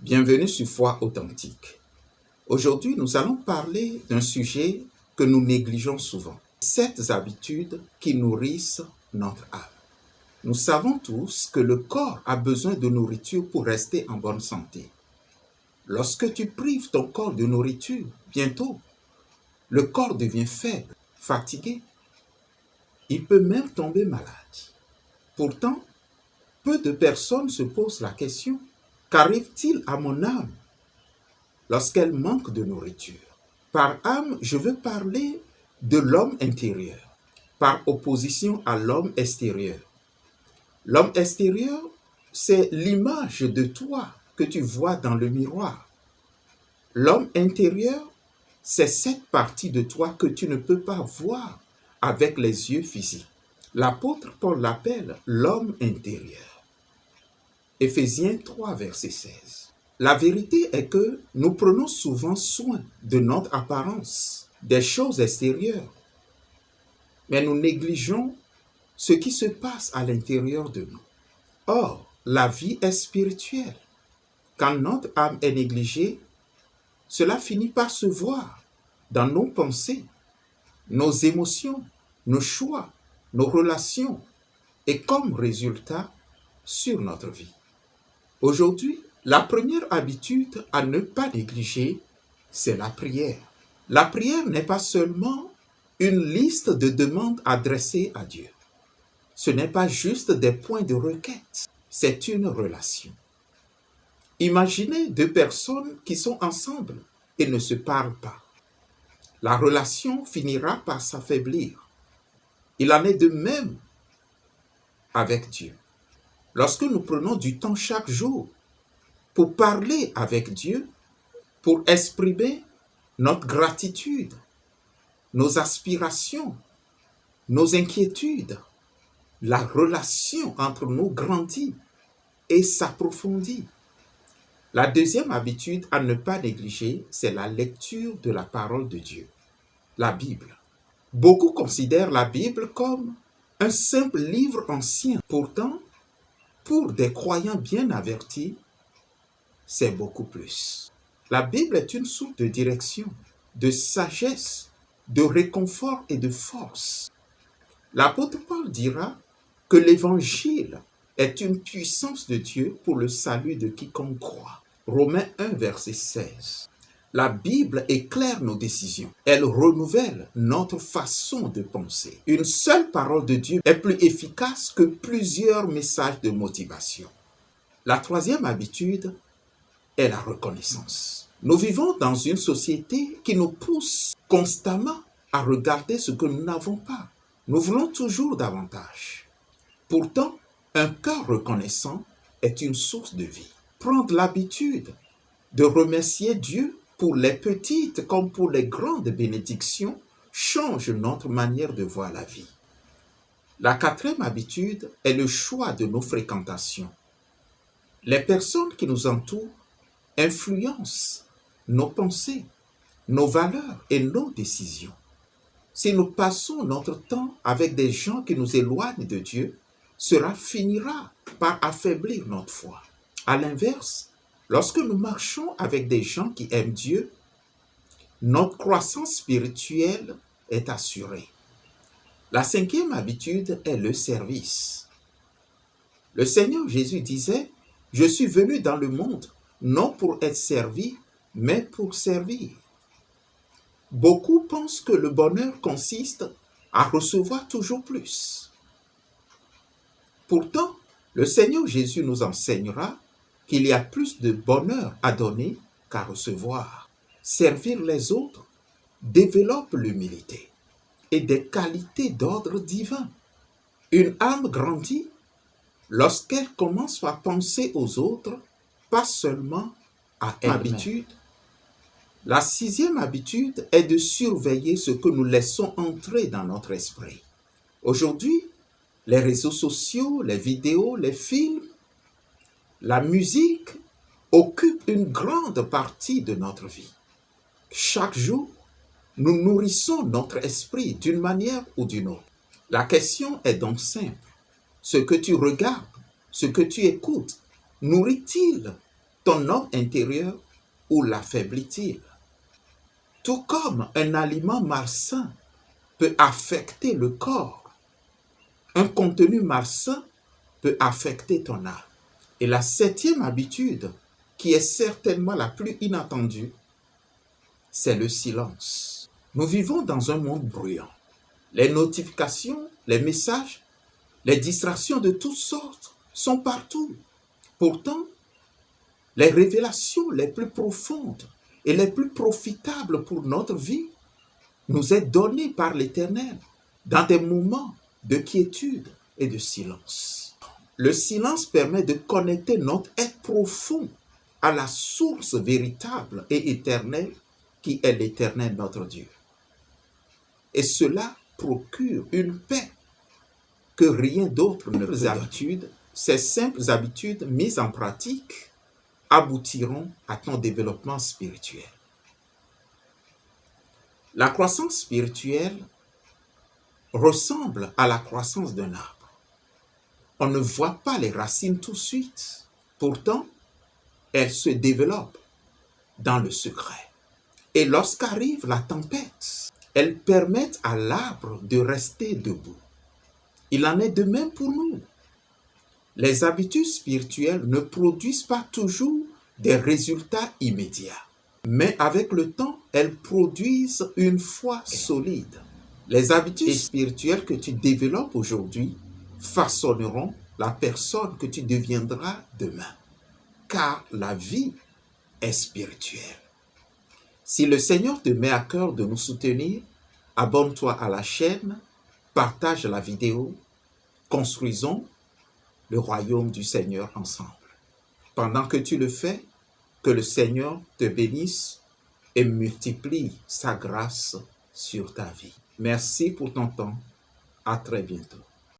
Bienvenue sur Foi Authentique. Aujourd'hui, nous allons parler d'un sujet que nous négligeons souvent. 7 habitudes qui nourrissent notre âme. Nous savons tous que le corps a besoin de nourriture pour rester en bonne santé. Lorsque tu prives ton corps de nourriture, bientôt, le corps devient faible, fatigué. Il peut même tomber malade. Pourtant, peu de personnes se posent la question: qu'arrive-t-il à mon âme lorsqu'elle manque de nourriture? Par âme, je veux parler de l'homme intérieur, par opposition à l'homme extérieur. L'homme extérieur, c'est l'image de toi que tu vois dans le miroir. L'homme intérieur, c'est cette partie de toi que tu ne peux pas voir avec les yeux physiques. L'apôtre Paul l'appelle l'homme intérieur. Éphésiens 3, verset 16. La vérité est que nous prenons souvent soin de notre apparence, des choses extérieures, mais nous négligeons ce qui se passe à l'intérieur de nous. Or, la vie est spirituelle. Quand notre âme est négligée, cela finit par se voir dans nos pensées, nos émotions, nos choix, nos relations et comme résultat sur notre vie. Aujourd'hui, la première habitude à ne pas négliger, c'est la prière. La prière n'est pas seulement une liste de demandes adressées à Dieu. Ce n'est pas juste des points de requête, c'est une relation. Imaginez 2 personnes qui sont ensemble et ne se parlent pas. La relation finira par s'affaiblir. Il en est de même avec Dieu. Lorsque nous prenons du temps chaque jour pour parler avec Dieu, pour exprimer notre gratitude, nos aspirations, nos inquiétudes, la relation entre nous grandit et s'approfondit. La deuxième habitude à ne pas négliger, c'est la lecture de la parole de Dieu, la Bible. Beaucoup considèrent la Bible comme un simple livre ancien. Pourtant, pour des croyants bien avertis, c'est beaucoup plus. La Bible est une source de direction, de sagesse, de réconfort et de force. L'apôtre Paul dira que l'Évangile est une puissance de Dieu pour le salut de quiconque croit. Romains 1, verset 16. La Bible éclaire nos décisions. Elle renouvelle notre façon de penser. Une seule parole de Dieu est plus efficace que plusieurs messages de motivation. La troisième habitude est la reconnaissance. Nous vivons dans une société qui nous pousse constamment à regarder ce que nous n'avons pas. Nous voulons toujours davantage. Pourtant, un cœur reconnaissant est une source de vie. Prendre l'habitude de remercier Dieu pour les petites comme pour les grandes bénédictions change notre manière de voir la vie. La quatrième habitude est le choix de nos fréquentations. Les personnes qui nous entourent influencent nos pensées, nos valeurs et nos décisions. Si nous passons notre temps avec des gens qui nous éloignent de Dieu, cela finira par affaiblir notre foi. À l'inverse, lorsque nous marchons avec des gens qui aiment Dieu, notre croissance spirituelle est assurée. La cinquième habitude est le service. Le Seigneur Jésus disait: « Je suis venu dans le monde non pour être servi, mais pour servir. » Beaucoup pensent que le bonheur consiste à recevoir toujours plus. Pourtant, le Seigneur Jésus nous enseignera qu'il y a plus de bonheur à donner qu'à recevoir. Servir les autres développe l'humilité et des qualités d'ordre divin. Une âme grandit lorsqu'elle commence à penser aux autres, pas seulement à elle-même. Habitude. La sixième habitude est de surveiller ce que nous laissons entrer dans notre esprit. Aujourd'hui, les réseaux sociaux, les vidéos, les films, la musique occupent une grande partie de notre vie. Chaque jour, nous nourrissons notre esprit d'une manière ou d'une autre. La question est donc simple. Ce que tu regardes, ce que tu écoutes, nourrit-il ton homme intérieur ou l'affaiblit-il? Tout comme un aliment malsain peut affecter le corps, un contenu malsain peut affecter ton âme. Et la septième habitude, qui est certainement la plus inattendue, c'est le silence. Nous vivons dans un monde bruyant. Les notifications, les messages, les distractions de toutes sortes sont partout. Pourtant, les révélations les plus profondes et les plus profitables pour notre vie nous est données par l'Éternel dans des moments de quiétude et de silence. Le silence permet de connecter notre être profond à la source véritable et éternelle qui est l'Éternel notre Dieu. Et cela procure une paix que rien d'autre ne peut donner. Ces simples habitudes mises en pratique aboutiront à ton développement spirituel. La croissance spirituelle ressemble à la croissance d'un arbre. On ne voit pas les racines tout de suite. Pourtant, elles se développent dans le secret. Et lorsqu'arrive la tempête, elles permettent à l'arbre de rester debout. Il en est de même pour nous. Les habitudes spirituelles ne produisent pas toujours des résultats immédiats. Mais avec le temps, elles produisent une foi solide. Les habitudes spirituelles que tu développes aujourd'hui façonneront la personne que tu deviendras demain. Car la vie est spirituelle. Si le Seigneur te met à cœur de nous soutenir, abonne-toi à la chaîne, partage la vidéo, construisons le royaume du Seigneur ensemble. Pendant que tu le fais, que le Seigneur te bénisse et multiplie sa grâce sur ta vie. Merci pour ton temps. À très bientôt.